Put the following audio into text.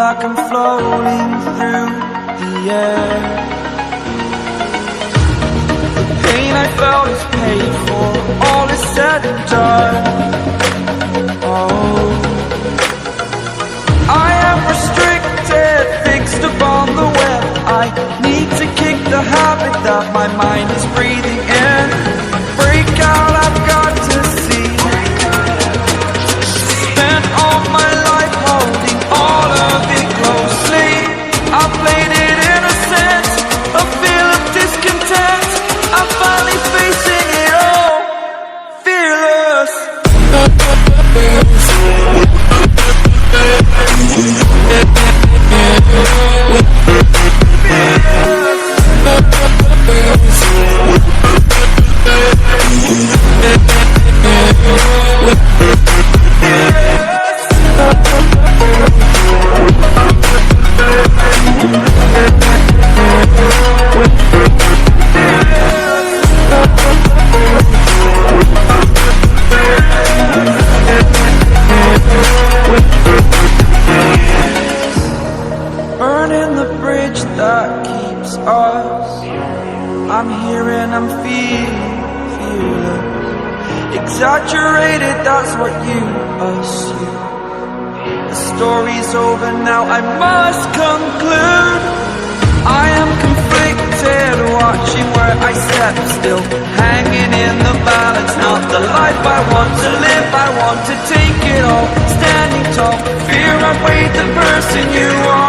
like I'm floating through the air. The pain I felt is paid for, all is said and done. Oh, I am restricted, fixed upon the web. I need to kick the habit that my mind is breathing in. Break out, I've got to see. Spent all my life holding all of it closely. I played it innocent, a feel of discontent. I'm finally facing it all, fearless. Burning the bridge that keeps us. I'm here and I'm feeling fearless. Exaggerated, that's what you assume. The story's over now, I must conclude. I am conflicted, watching where I step still, hanging in the balance. Not the life I want to live, I want to take it all. Standing tall, fear I've weighed the person you are.